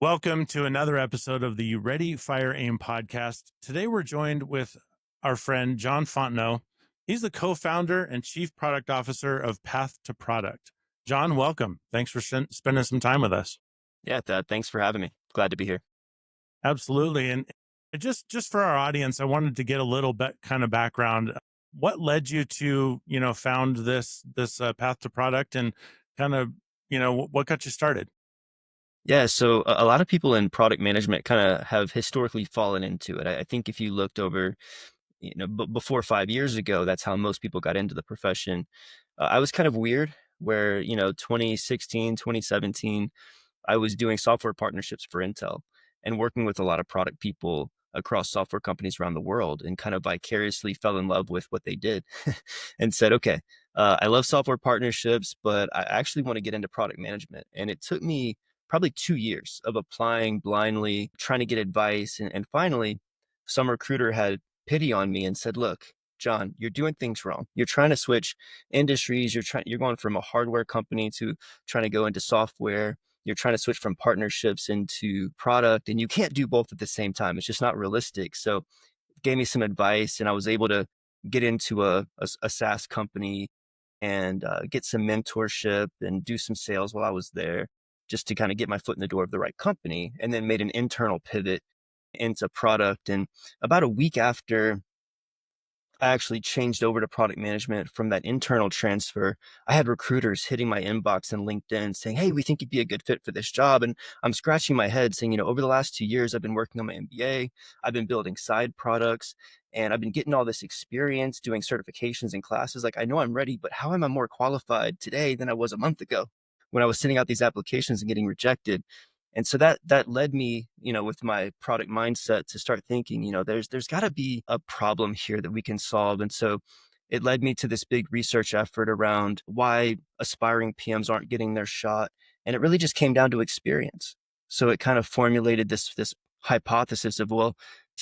Welcome to another episode of the Ready FireAim Podcast. Today we're joined with our friend John Fontenot. He's the co-founder and chief product officer of Path to Product. John, welcome. Thanks for spending some time with us. Yeah, thanks for having me. Glad to be here. Absolutely. And just for our audience, I wanted to get a little bit kind of background. What led you to, found this Path to Product, and kind of, what got you started? Yeah, so a lot of people in product management kind of have historically fallen into it. I think if you looked over, before 5 years ago, that's how most people got into the profession. I was kind of weird where, 2016, 2017, I was doing software partnerships for Intel and working with a lot of product people across software companies around the world, and kind of vicariously fell in love with what they did and said, okay, I love software partnerships, but I actually want to get into product management. And it took me probably 2 years of applying blindly, trying to get advice. And finally, some recruiter had pity on me and said, look, John, you're doing things wrong. You're trying to switch industries. You're going from a hardware company to trying to go into software. You're trying to switch from partnerships into product, and you can't do both at the same time. It's just not realistic. So it gave me some advice, and I was able to get into a SaaS company and get some mentorship and do some sales while I was there, just to kind of get my foot in the door of the right company, and then made an internal pivot into product. And about a week after I actually changed over to product management from that internal transfer, I had recruiters hitting my inbox and LinkedIn saying, hey, we think you'd be a good fit for this job. And I'm scratching my head saying, over the last 2 years, I've been working on my MBA, I've been building side products, and I've been getting all this experience doing certifications and classes. Like, I know I'm ready, but how am I more qualified today than I was a month ago when I was sending out these applications and getting rejected? And so that led me, with my product mindset, to start thinking, there's got to be a problem here that we can solve. And so it led me to this big research effort around why aspiring PMs aren't getting their shot. And it really just came down to experience. So it kind of formulated this hypothesis of, well,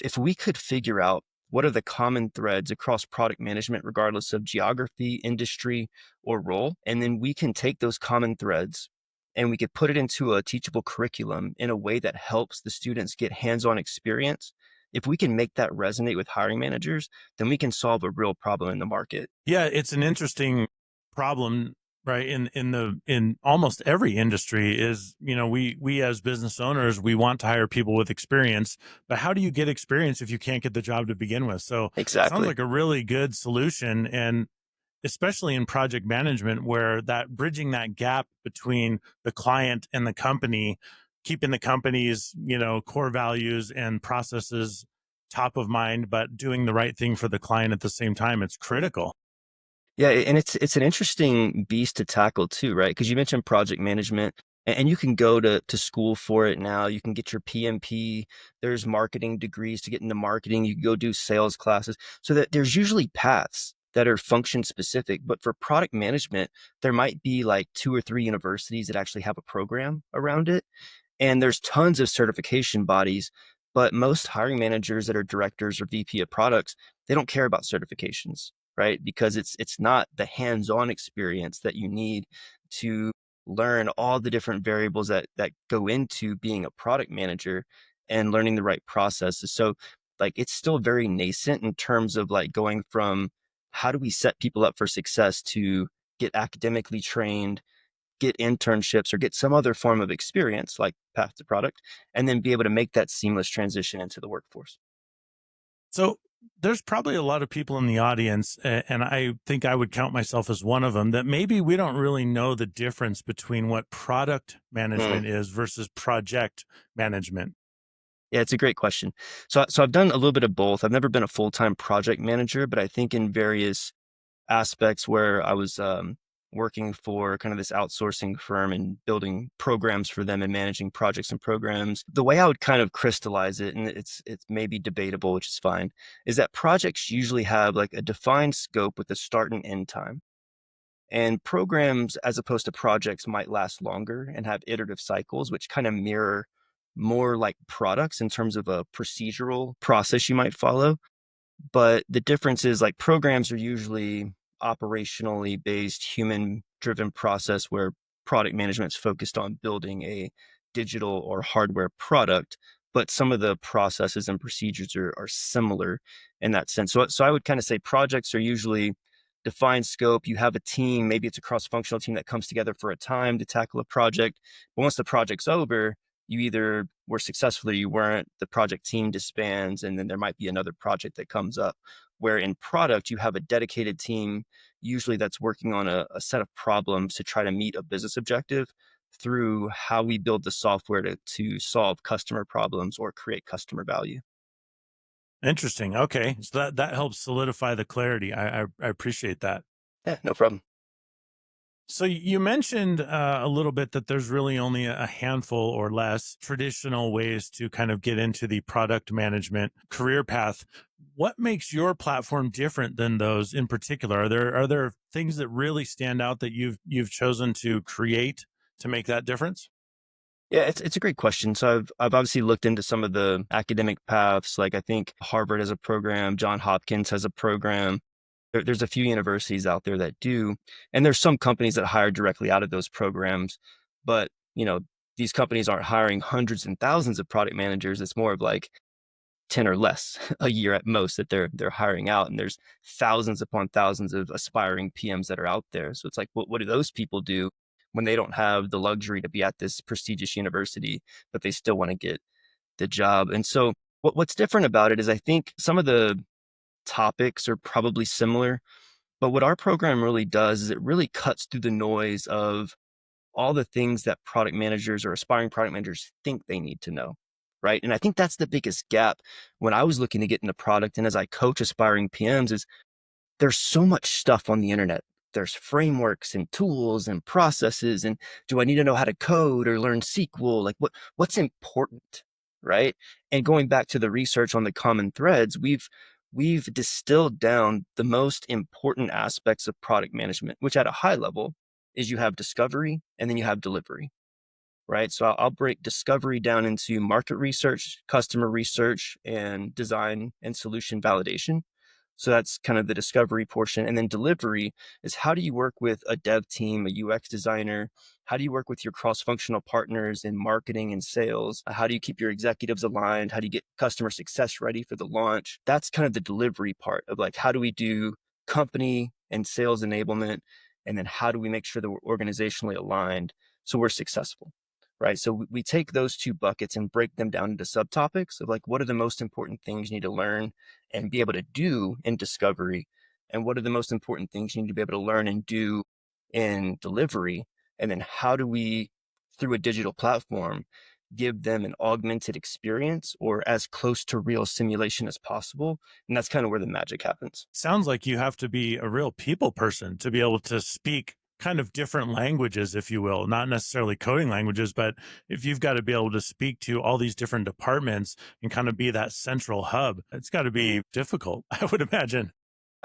if we could figure out what are the common threads across product management, regardless of geography, industry, or role, and then we can take those common threads and we could put it into a teachable curriculum in a way that helps the students get hands-on experience. If we can make that resonate with hiring managers, then we can solve a real problem in the market. Yeah, it's an interesting problem, right? In almost every industry is, we as business owners, we want to hire people with experience, but how do you get experience if you can't get the job to begin with? So sounds Exactly. like a really good solution. And especially in project management, where that bridging that gap between the client and the company, keeping the company's, core values and processes top of mind, but doing the right thing for the client at the same time, it's critical. Yeah, and it's an interesting beast to tackle too, right? Because you mentioned project management, and you can go to school for it now. You can get your PMP. There's marketing degrees to get into marketing. You can go do sales classes. So that there's usually paths that are function specific. But for product management, there might be like 2 or 3 universities that actually have a program around it. And there's tons of certification bodies, but most hiring managers that are directors or VP of products, they don't care about certifications, right? Because it's not the hands-on experience that you need to learn all the different variables that go into being a product manager and learning the right processes. So like, it's still very nascent in terms of like going from how do we set people up for success to get academically trained, get internships, or get some other form of experience like Path to Product, and then be able to make that seamless transition into the workforce. So there's probably a lot of people in the audience, and I think I would count myself as one of them, that maybe we don't really know the difference between what product Mm. management is versus project management. Yeah, it's a great question. So I've done a little bit of both. I've never been a full-time project manager, but I think in various aspects where I was working for kind of this outsourcing firm and building programs for them and managing projects and programs. The way I would kind of crystallize it, and it's maybe debatable, which is fine, is that projects usually have like a defined scope with a start and end time. And programs, as opposed to projects, might last longer and have iterative cycles, which kind of mirror more like products in terms of a procedural process you might follow. But the difference is, like, programs are usually operationally based, human driven process, where product management is focused on building a digital or hardware product, but some of the processes and procedures are similar in that sense. So I would kind of say projects are usually defined scope. You have a team, maybe it's a cross-functional team that comes together for a time to tackle a project. But once the project's over, you either were successful or you weren't. The project team disbands, and then there might be another project that comes up. Where in product, you have a dedicated team, usually that's working on a set of problems to try to meet a business objective through how we build the software to solve customer problems or create customer value. Interesting. Okay. So that helps solidify the clarity. I appreciate that. Yeah, no problem. So you mentioned a little bit that there's really only a handful or less traditional ways to kind of get into the product management career path. What makes your platform different than those in particular? Are there things that really stand out that you've chosen to create to make that difference? Yeah, it's a great question. So I've obviously looked into some of the academic paths. Like I think Harvard has a program, John Hopkins has a program. There's a few universities out there that do, and there's some companies that hire directly out of those programs. But these companies aren't hiring hundreds and thousands of product managers. It's more of like 10 or less a year at most that they're hiring out, and there's thousands upon thousands of aspiring PMs that are out there. So it's like, what do those people do when they don't have the luxury to be at this prestigious university, but they still want to get the job? And so what's different about it is I think some of the topics are probably similar, but what our program really does is it really cuts through the noise of all the things that product managers or aspiring product managers think they need to know. Right. And I think that's the biggest gap when I was looking to get into product. And as I coach aspiring PMs, is there's so much stuff on the internet. There's frameworks and tools and processes. And do I need to know how to code or learn SQL? Like what's important? Right. And going back to the research on the common threads, we've distilled down the most important aspects of product management, which at a high level is you have discovery and then you have delivery, right? So I'll break discovery down into market research, customer research, and design and solution validation. So that's kind of the discovery portion. And then delivery is how do you work with a dev team, a UX designer? How do you work with your cross-functional partners in marketing and sales? How do you keep your executives aligned? How do you get customer success ready for the launch? That's kind of the delivery part of like, how do we do company and sales enablement? And then how do we make sure that we're organizationally aligned so we're successful? Right. So we take those two buckets and break them down into subtopics of like, what are the most important things you need to learn and be able to do in discovery? And what are the most important things you need to be able to learn and do in delivery? And then how do we, through a digital platform, give them an augmented experience or as close to real simulation as possible? And that's kind of where the magic happens. Sounds like you have to be a real people person to be able to speak kind of different languages, if you will, not necessarily coding languages, but if you've got to be able to speak to all these different departments and kind of be that central hub, it's got to be difficult, I would imagine.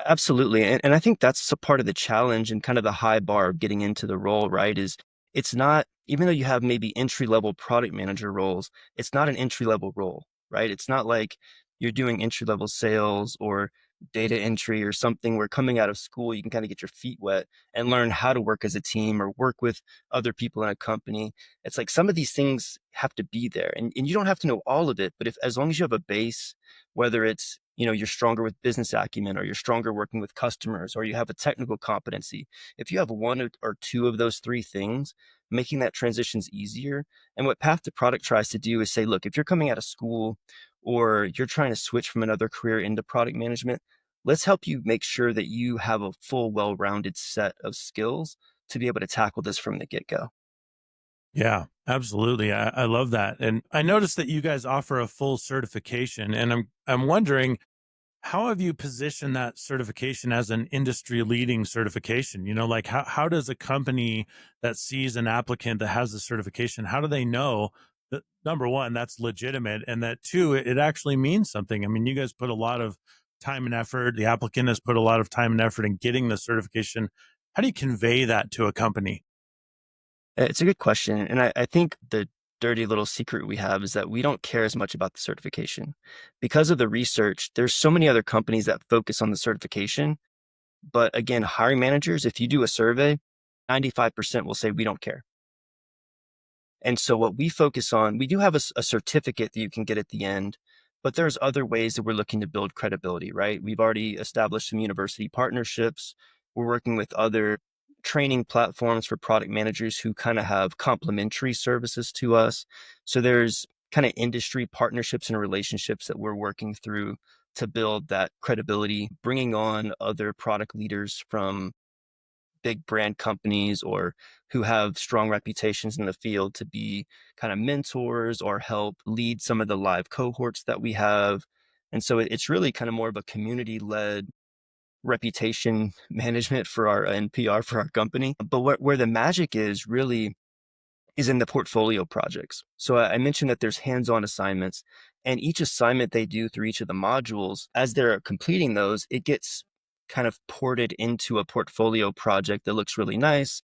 Absolutely. And I think that's a part of the challenge and kind of the high bar of getting into the role, right? Is it's not, even though you have maybe entry level product manager roles, it's not an entry level role, right? It's not like you're doing entry level sales or data entry or something where coming out of school, you can kind of get your feet wet and learn how to work as a team or work with other people in a company. It's like some of these things have to be there and you don't have to know all of it, but if as long as you have a base, whether it's you're stronger with business acumen or you're stronger working with customers or you have a technical competency, if you have one or two of those three things, making that transition's easier. And what path to product tries to do is say, look, if you're coming out of school or you're trying to switch from another career into product management, let's help you make sure that you have a full well-rounded set of skills to be able to tackle this from the get-go. Yeah, absolutely. I love that. And I noticed that you guys offer a full certification, and I'm wondering, how have you positioned that certification as an industry leading certification? Like how does a company that sees an applicant that has the certification, how do they know that number one, that's legitimate, and that two, it actually means something? I mean, you guys put a lot of time and effort. The applicant has put a lot of time and effort in getting the certification. How do you convey that to a company? It's a good question. And I think the dirty little secret we have is that we don't care as much about the certification. Because of the research, there's so many other companies that focus on the certification. But again, hiring managers, if you do a survey, 95% will say we don't care. And so what we focus on, we do have a certificate that you can get at the end, but there's other ways that we're looking to build credibility, right? We've already established some university partnerships. We're working with other training platforms for product managers who kind of have complementary services to us. So there's kind of industry partnerships and relationships that we're working through to build that credibility, bringing on other product leaders from big brand companies or who have strong reputations in the field to be kind of mentors or help lead some of the live cohorts that we have. And so it's really kind of more of a community led reputation management for our NPR for our company. But where the magic is really is in the portfolio projects. So I mentioned that there's hands-on assignments, and each assignment they do through each of the modules, as they're completing those, it gets kind of ported into a portfolio project that looks really nice.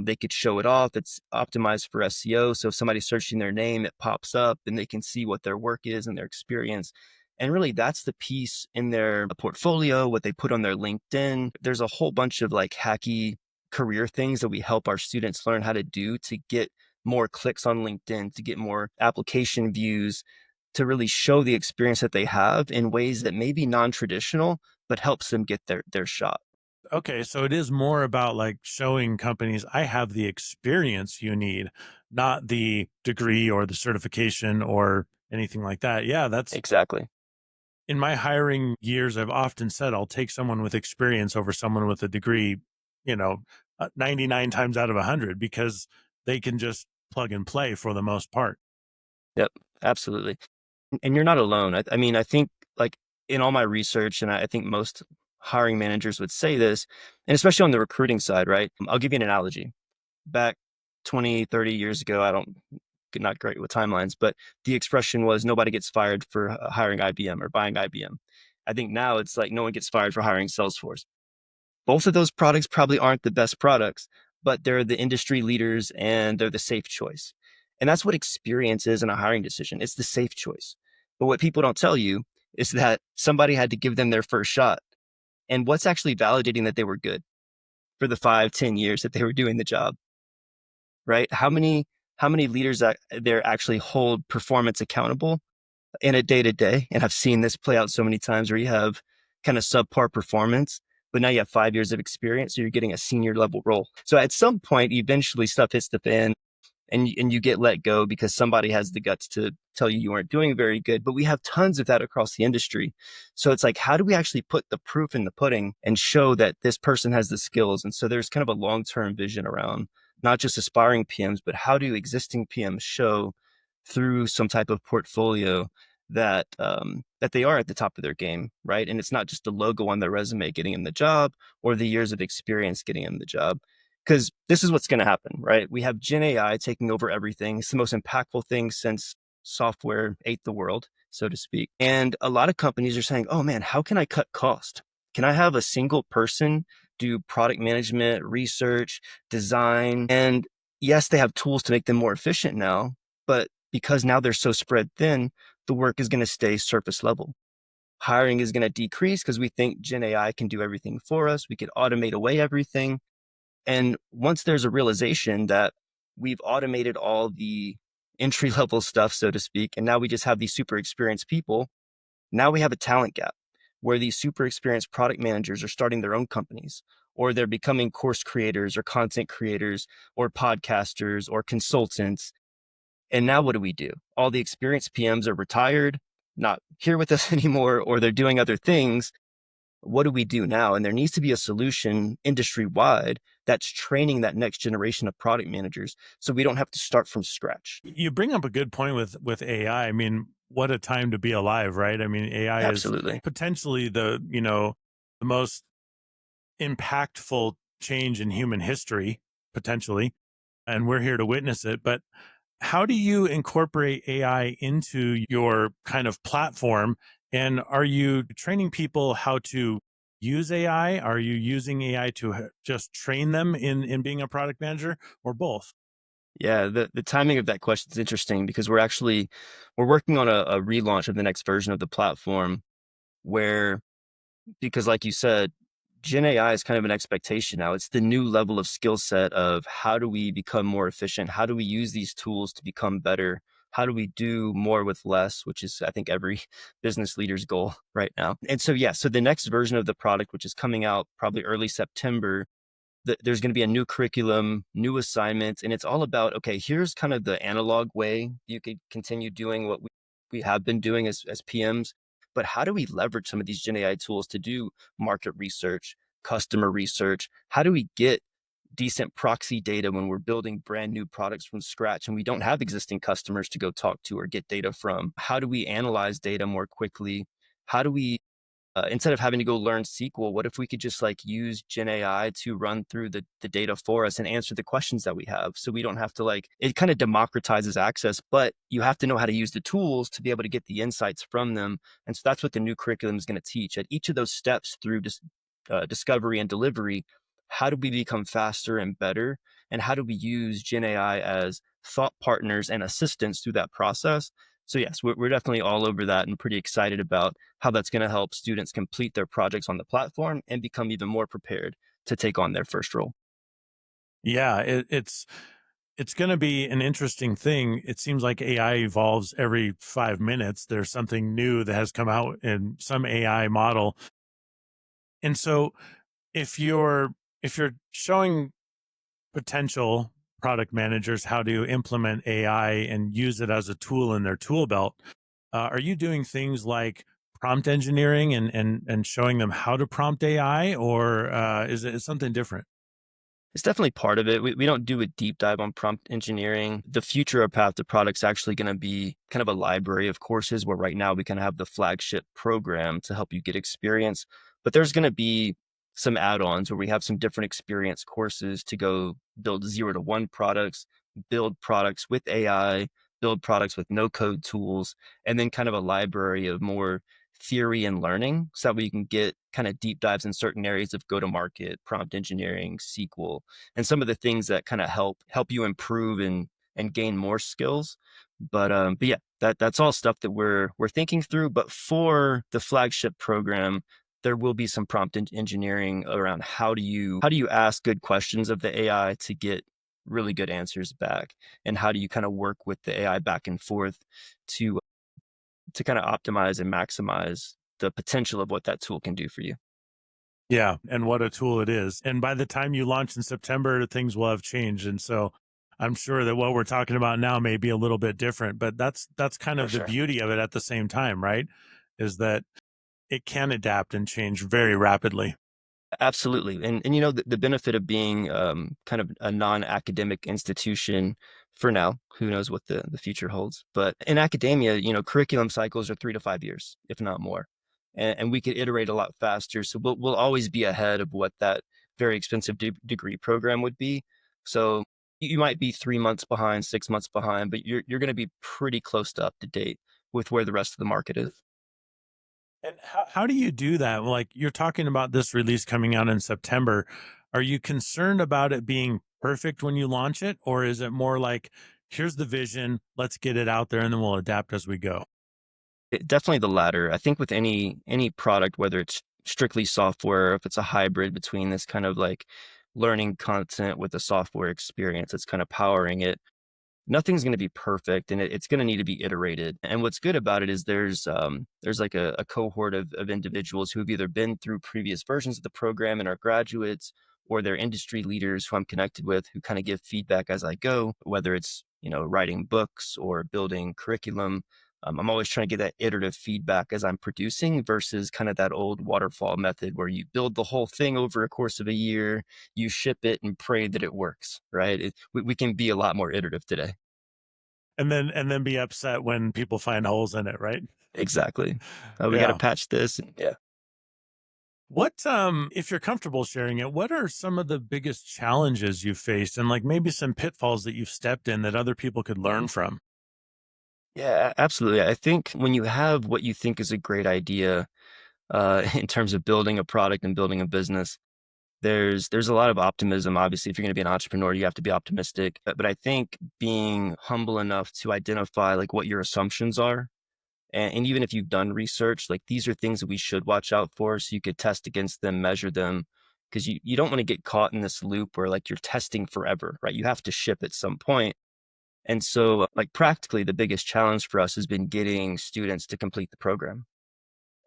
They could show it off. It's optimized for SEO. So if somebody's searching their name, it pops up and they can see what their work is and their experience. And really, that's the piece in their portfolio, what they put on their LinkedIn. There's a whole bunch of like hacky career things that we help our students learn how to do to get more clicks on LinkedIn, to get more application views, to really show the experience that they have in ways that may be non-traditional, but helps them get their shot. Okay, so it is more about like showing companies I have the experience you need, not the degree or the certification or anything like that. Yeah, that's Exactly. in my hiring years, I've often said I'll take someone with experience over someone with a degree, you know, 99 times out of 100 because they can just plug and play for the most part. Yep, absolutely. And you're not alone. I mean, I think like in all my research, and I think most hiring managers would say this, and especially on the recruiting side, right? I'll give you an analogy. Back 20, 30 years ago, I don't, not great with timelines, but the expression was nobody gets fired for hiring IBM or buying IBM. I think now it's like no one gets fired for hiring Salesforce. Both of those products probably aren't the best products, but they're the industry leaders and they're the safe choice. And that's what experience is in a hiring decision. It's the safe choice. But what people don't tell you is that somebody had to give them their first shot. And what's actually validating that they were good for the 5, 10 years that they were doing the job, right? How many leaders that there actually hold performance accountable in a day to day? And I've seen this play out so many times where you have kind of subpar performance, but now you have 5 years of experience, so you're getting a senior level role. So at some point, eventually stuff hits the fan and you get let go because somebody has the guts to tell you aren't doing very good. But we have tons of that across the industry. So it's like, how do we actually put the proof in the pudding and show that this person has the skills? And so there's kind of a long-term vision around not just aspiring PMs, but how do existing PMs show through some type of portfolio that that they are at the top of their game, right? And it's not just the logo on their resume getting them the job or the years of experience getting them the job. Because this is what's going to happen, right? We have Gen AI taking over everything. It's the most impactful thing since software ate the world, so to speak. And a lot of companies are saying, oh man, how can I cut cost? Can I have a single person do product management, research, design? And yes, they have tools to make them more efficient now, but because now they're so spread thin, the work is going to stay surface level. Hiring is going to decrease because we think Gen AI can do everything for us. We could automate away everything. And once there's a realization that we've automated all the entry level stuff, so to speak, and now we just have these super experienced people, now we have a talent gap where these super experienced product managers are starting their own companies, or they're becoming course creators or content creators or podcasters or consultants. And now what do we do? All the experienced PMs are retired, not here with us anymore, or they're doing other things. What do we do now? And there needs to be a solution industry wide that's training that next generation of product managers so we don't have to start from scratch. You bring up a good point with AI. I mean, what a time to be alive, right? I mean, AI is Absolutely. potentially the most impactful change in human history, potentially, and we're here to witness it. But how do you incorporate AI into your kind of platform? And are you training people how to use AI? Are you using AI to just train them in being a product manager, or both? Yeah, the timing of that question is interesting because we're working on a relaunch of the next version of the platform where, because like you said, Gen AI is kind of an expectation now. It's the new level of skill set of how do we become more efficient? How do we use these tools to become better? How do we do more with less, which is, I think, every business leader's goal right now. And so, yeah, so the next version of the product, which is coming out probably early September, there's going to be a new curriculum, new assignments, and it's all about, okay, here's kind of the analog way you could continue doing what we have been doing as PMs, but how do we leverage some of these Gen AI tools to do market research, customer research? How do we get decent proxy data when we're building brand new products from scratch and we don't have existing customers to go talk to or get data from? How do we analyze data more quickly? How do we instead of having to go learn SQL, what if we could just like use Gen AI to run through the data for us and answer the questions that we have? So we don't have to like, it kind of democratizes access, but you have to know how to use the tools to be able to get the insights from them. And so that's what the new curriculum is going to teach. At each of those steps through discovery and delivery, how do we become faster and better? And how do we use Gen AI as thought partners and assistants through that process? So yes, we're definitely all over that and pretty excited about how that's going to help students complete their projects on the platform and become even more prepared to take on their first role. Yeah, it's going to be an interesting thing. It seems like AI evolves every 5 minutes. There's something new that has come out in some AI model. And so if you're showing potential product managers how to implement AI and use it as a tool in their tool belt, are you doing things like prompt engineering and showing them how to prompt AI, or is it something different? It's definitely part of it. We don't do a deep dive on prompt engineering. The future of Path to Product's actually going to be kind of a library of courses where right now we kind of have the flagship program to help you get experience. But there's going to be some add-ons where we have some different experience courses to go build 0 to 1 products, build products with AI, build products with no code tools, and then kind of a library of more theory and learning so that we can get kind of deep dives in certain areas of go to market, prompt engineering, SQL, and some of the things that kind of help you improve and gain more skills. But yeah, that's all stuff that we're thinking through. But for the flagship program, there will be some prompt engineering around how do you ask good questions of the AI to get really good answers back, and how do you kind of work with the AI back and forth to kind of optimize and maximize the potential of what that tool can do for you. Yeah, and what a tool it is. And by the time you launch in September, things will have changed. And so I'm sure that what we're talking about now may be a little bit different, but that's kind For of the sure. beauty of it at the same time, right? Is that it can adapt and change very rapidly. Absolutely. And the benefit of being kind of a non-academic institution for now, who knows what the future holds. But in academia, curriculum cycles are 3 to 5 years, if not more. And we could iterate a lot faster. So we'll always be ahead of what that very expensive degree program would be. So you might be 3 months behind, 6 months behind, but you're going to be pretty close to up to date with where the rest of the market is. And how do you do that? Like, you're talking about this release coming out in September. Are you concerned about it being perfect when you launch it? Or is it more like, here's the vision, let's get it out there and then we'll adapt as we go? Definitely the latter. I think with any product, whether it's strictly software, if it's a hybrid between this kind of like learning content with the software experience that's kind of powering it, nothing's going to be perfect, and it's going to need to be iterated. And what's good about it is there's like a cohort of individuals who have either been through previous versions of the program and are graduates, or they're industry leaders who I'm connected with who kind of give feedback as I go, whether it's writing books or building curriculum. I'm always trying to get that iterative feedback as I'm producing versus kind of that old waterfall method where you build the whole thing over a course of a year, you ship it and pray that it works, right? We can be a lot more iterative today. And then be upset when people find holes in it, right? Exactly. We got to Yeah. patch this. Yeah. What if you're comfortable sharing it, what are some of the biggest challenges you've faced and like maybe some pitfalls that you've stepped in that other people could learn from? Yeah, absolutely. I think when you have what you think is a great idea in terms of building a product and building a business, there's a lot of optimism. Obviously, if you're going to be an entrepreneur, you have to be optimistic. But I think being humble enough to identify like what your assumptions are And even if you've done research, like these are things that we should watch out for so you could test against them, measure them, because you don't want to get caught in this loop where like you're testing forever, right? You have to ship at some point. And so like practically the biggest challenge for us has been getting students to complete the program.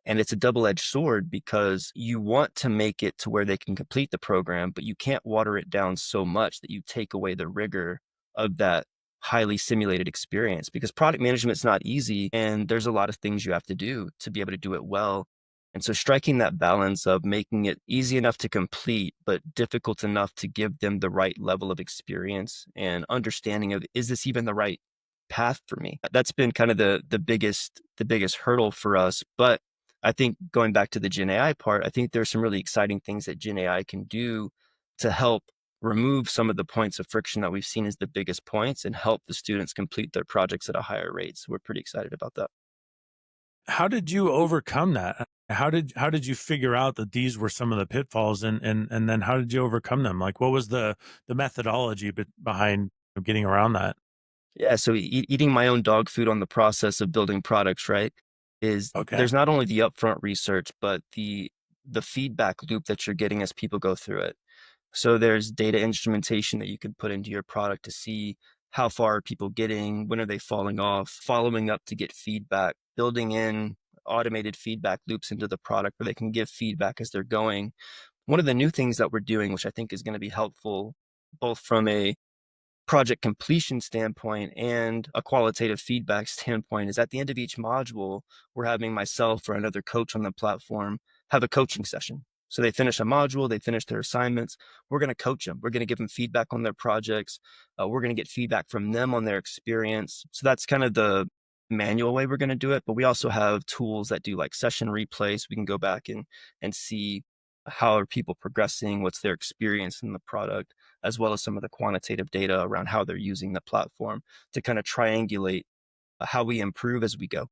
And it's a double-edged sword because you want to make it to where they can complete the program, but you can't water it down so much that you take away the rigor of that highly simulated experience, because product management is not easy and there's a lot of things you have to do to be able to do it well. And so striking that balance of making it easy enough to complete, but difficult enough to give them the right level of experience and understanding of, is this even the right path for me? That's been kind of the biggest hurdle for us. But I think going back to the Gen AI part, I think there's some really exciting things that Gen AI can do to help remove some of the points of friction that we've seen as the biggest points and help the students complete their projects at a higher rate. So we're pretty excited about that. How did you overcome that? How did you figure out that these were some of the pitfalls, and then how did you overcome them? Like, what was the methodology behind getting around that? Yeah, so eating my own dog food on the process of building products, right? Is Okay. there's not only the upfront research, but the feedback loop that you're getting as people go through it. So there's data instrumentation that you can put into your product to see how far are people getting, when are they falling off, following up to get feedback, building in automated feedback loops into the product where they can give feedback as they're going. One of the new things that we're doing, which I think is going to be helpful both from a project completion standpoint and a qualitative feedback standpoint, is at the end of each module, we're having myself or another coach on the platform have a coaching session. So they finish a module, they finish their assignments. We're going to coach them. We're going to give them feedback on their projects. We're going to get feedback from them on their experience. So that's kind of the manual way we're going to do it. But we also have tools that do like session replays. We can go back and see how are people progressing, what's their experience in the product, as well as some of the quantitative data around how they're using the platform to kind of triangulate how we improve as we go.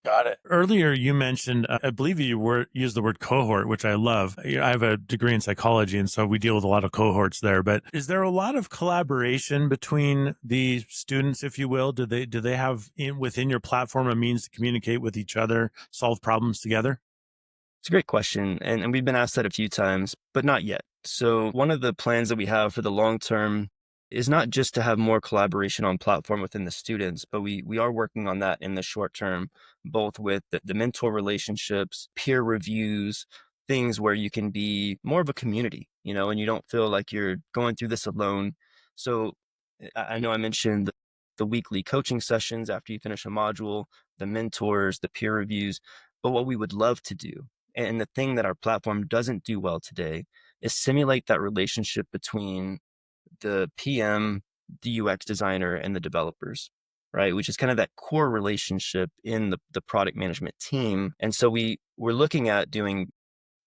Got it. Earlier, you mentioned, I believe used the word cohort, which I love. I have a degree in psychology, and so we deal with a lot of cohorts there. But is there a lot of collaboration between the students, if you will? Do they have within your platform a means to communicate with each other, solve problems together? It's a great question. And we've been asked that a few times, but not yet. So, one of the plans that we have for the long term is not just to have more collaboration on platform within the students, but we are working on that in the short term, both with the mentor relationships, peer reviews, things where you can be more of a community, and you don't feel like you're going through this alone. So, I know I mentioned the weekly coaching sessions after you finish a module, the mentors, the peer reviews. But what we would love to do, and the thing that our platform doesn't do well today, is simulate that relationship between the PM, the UX designer, and the developers, right? Which is kind of that core relationship in the product management team. And so we're looking at doing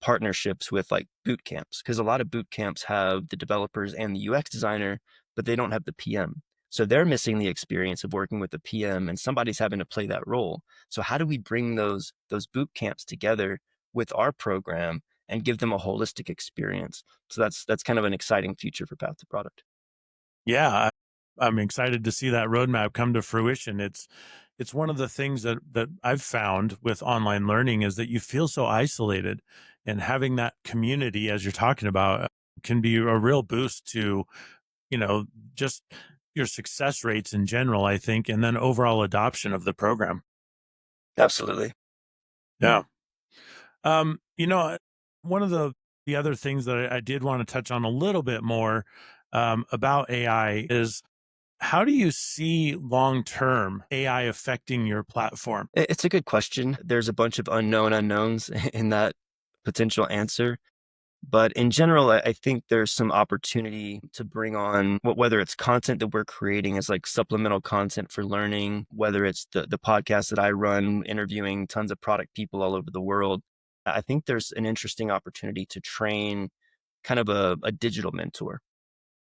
partnerships with like boot camps, because a lot of boot camps have the developers and the UX designer, but they don't have the PM. So they're missing the experience of working with the PM, and somebody's having to play that role. So how do we bring those boot camps together with our program and give them a holistic experience? So that's kind of an exciting future for Path to Product. Yeah, I'm excited to see that roadmap come to fruition. It's one of the things that I've found with online learning is that you feel so isolated, and having that community, as you're talking about, can be a real boost to, you know, just your success rates in general, I think, and then overall adoption of the program. Absolutely. Yeah. You know, one of the other things that I did want to touch on a little bit more about AI is, how do you see long term AI affecting your platform? It's a good question. There's a bunch of unknown unknowns in that potential answer. But in general, I think there's some opportunity to bring on whether it's content that we're creating as like supplemental content for learning, whether it's the podcast that I run, interviewing tons of product people all over the world. I think there's an interesting opportunity to train kind of a digital mentor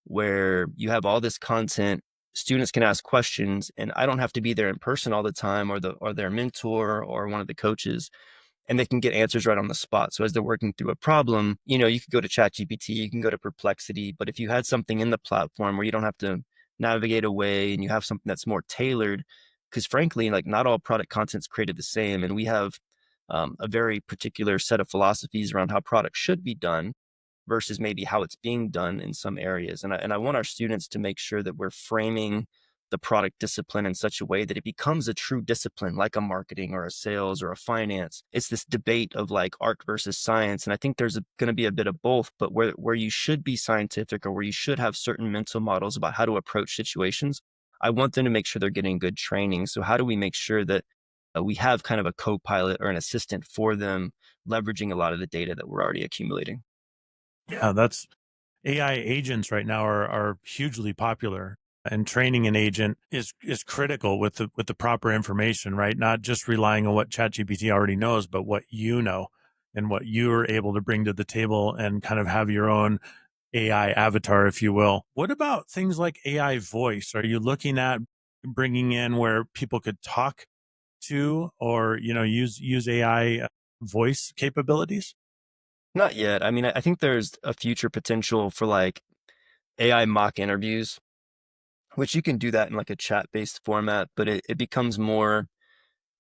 where you have all this content. Students can ask questions, and I don't have to be there in person all the time, or their mentor or one of the coaches, and they can get answers right on the spot. So as they're working through a problem, you could go to ChatGPT, you can go to Perplexity, but if you had something in the platform where you don't have to navigate away and you have something that's more tailored, Because frankly, like not all product content's created the same. And we have a very particular set of philosophies around how products should be done versus maybe how it's being done in some areas. And I want our students to make sure that we're framing the product discipline in such a way that it becomes a true discipline, like a marketing or a sales or a finance. It's this debate of like art versus science. And I think there's going to be a bit of both, but where you should be scientific or where you should have certain mental models about how to approach situations, I want them to make sure they're getting good training. So how do we make sure that we have kind of a co-pilot or an assistant for them, leveraging a lot of the data that we're already accumulating? Yeah, that's AI agents right now are hugely popular, and training an agent is critical with the proper information, right? Not just relying on what ChatGPT already knows, but what you know and what you're able to bring to the table and kind of have your own AI avatar, if you will. What about things like AI voice? Are you looking at bringing in where people could talk to or, use AI voice capabilities? Not yet. I mean, I think there's a future potential for like AI mock interviews, which you can do that in like a chat based format, but it becomes more,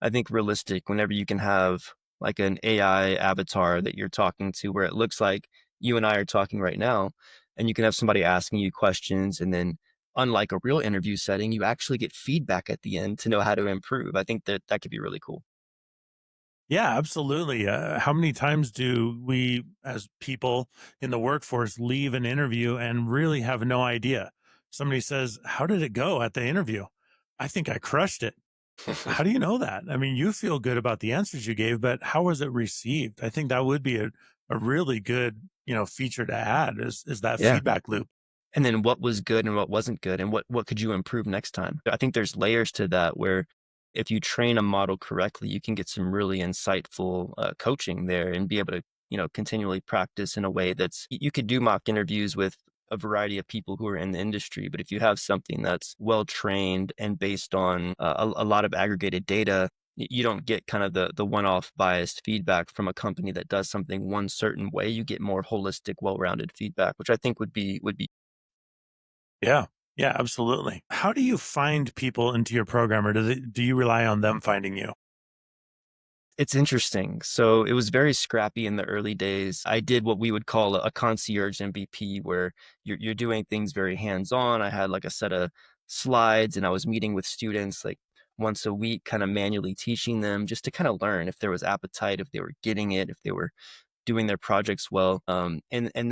I think, realistic whenever you can have like an AI avatar that you're talking to where it looks like you and I are talking right now, and you can have somebody asking you questions. And then, unlike a real interview setting, you actually get feedback at the end to know how to improve. I think that that could be really cool. Yeah, absolutely. How many times do we, as people in the workforce, leave an interview and really have no idea? Somebody says, "How did it go at the interview?" I think I crushed it. How do you know that? I mean, you feel good about the answers you gave, but how was it received? I think that would be a really good, feature to add is that Yeah. feedback loop. And then what was good and what wasn't good and what could you improve next time? I think there's layers to that where if you train a model correctly, you can get some really insightful coaching there and be able to, continually practice in a way that's you could do mock interviews with a variety of people who are in the industry, but if you have something that's well trained and based on a lot of aggregated data, you don't get kind of the one-off biased feedback from a company that does something one certain way. You get more holistic, well-rounded feedback, which I think would be. Yeah. Yeah, absolutely. How do you find people into your program, or do you rely on them finding you? It's interesting. So it was very scrappy in the early days. I did what we would call a concierge MVP, where you're doing things very hands-on. I had like a set of slides, and I was meeting with students like once a week, kind of manually teaching them just to kind of learn if there was appetite, if they were getting it, if they were doing their projects well. And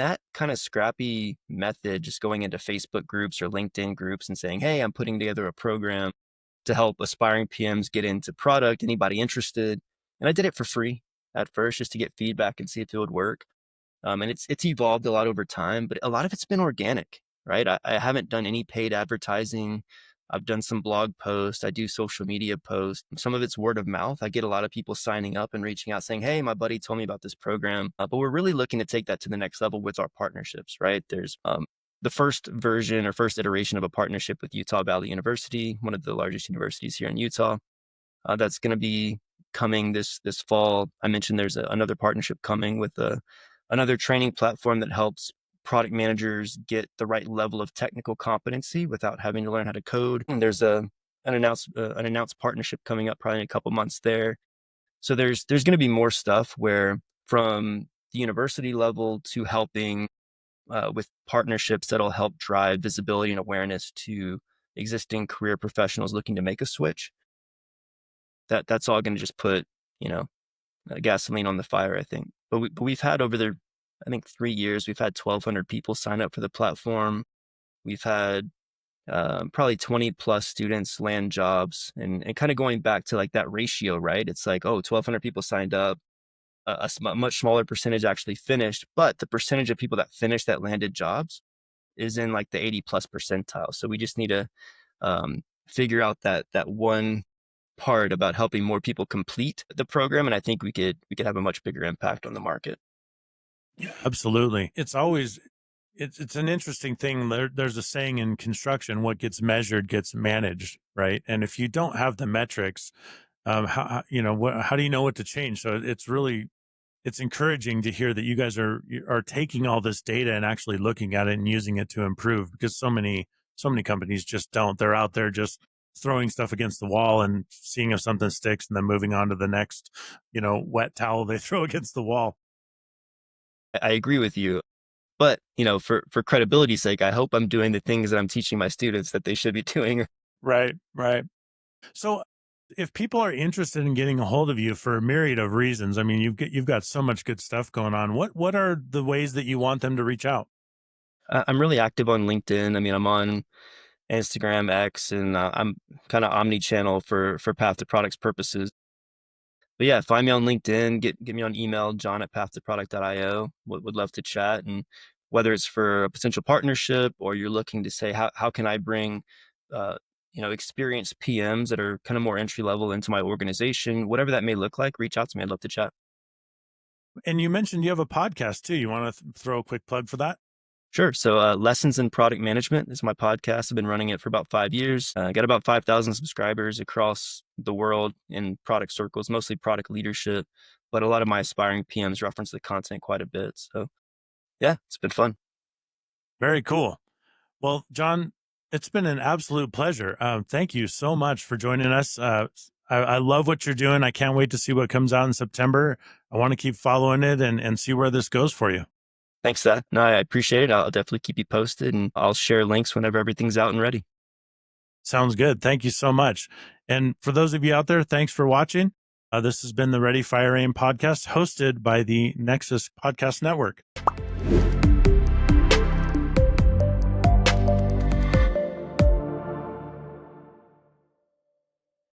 that kind of scrappy method, just going into Facebook groups or LinkedIn groups and saying, "Hey, I'm putting together a program to help aspiring PMs get into product. Anybody interested?" And I did it for free at first just to get feedback and see if it would work. And it's evolved a lot over time, but a lot of it's been organic, right? I haven't done any paid advertising. I've done some blog posts. I do social media posts. Some of it's word of mouth. I get a lot of people signing up and reaching out saying, "Hey, my buddy told me about this program." But we're really looking to take that to the next level with our partnerships, right? There's the first version or first iteration of a partnership with Utah Valley University, one of the largest universities here in Utah. That's going to be coming this fall. I mentioned there's another partnership coming with another training platform that helps product managers get the right level of technical competency without having to learn how to code. And there's an announced partnership coming up probably in a couple months there. So there's going to be more stuff where from the university level to helping with partnerships that'll help drive visibility and awareness to existing career professionals looking to make a switch. That's all going to just put, you know, gasoline on the fire, I think. But we've had over the, I think 3 years, we've had 1,200 people sign up for the platform. We've had probably 20 plus students land jobs, and kind of going back to like that ratio, right? It's like, oh, 1,200 people signed up, a much smaller percentage actually finished, but the percentage of people that finished that landed jobs is in like the 80 plus percentile. So we just need to figure out that one part about helping more people complete the program, and I think we could have a much bigger impact on the market. Yeah, absolutely. It's an interesting thing. There's a saying in construction: what gets measured gets managed, right? And if you don't have the metrics, how do you know what to change? So it's encouraging to hear that you are taking all this data and actually looking at it and using it to improve, because so many companies just don't. They're out there just throwing stuff against the wall and seeing if something sticks and then moving on to the next, wet towel they throw against the wall. I agree with you. But, for credibility's sake, I hope I'm doing the things that I'm teaching my students that they should be doing. Right, right. So if people are interested in getting a hold of you for a myriad of reasons, I mean, you've got so much good stuff going on. What are the ways that you want them to reach out? I'm really active on LinkedIn. I mean, I'm on Instagram, X, and I'm kind of omni-channel for Path to Products purposes. But yeah, find me on LinkedIn, get me on email, john@pathtoproduct.io. Would love to chat. And whether it's for a potential partnership or you're looking to say, how can I bring, uh, experienced PMs that are kind of more entry level into my organization, whatever that may look like, reach out to me. I'd love to chat. And you mentioned you have a podcast too. You want to throw a quick plug for that? Sure. So, Lessons in Product Management is my podcast. I've been running it for about 5 years. I got about 5,000 subscribers across the world in product circles, mostly product leadership, but a lot of my aspiring PMs reference the content quite a bit. So, yeah, it's been fun. Very cool. Well, John, it's been an absolute pleasure. Thank you so much for joining us. I love what you're doing. I can't wait to see what comes out in September. I want to keep following it and see where this goes for you. Thanks, Seth. No, I appreciate it. I'll definitely keep you posted and I'll share links whenever everything's out and ready. Sounds good. Thank you so much. And for those of you out there, thanks for watching. This has been the Ready FireAim Podcast hosted by the NXC Podcast Network.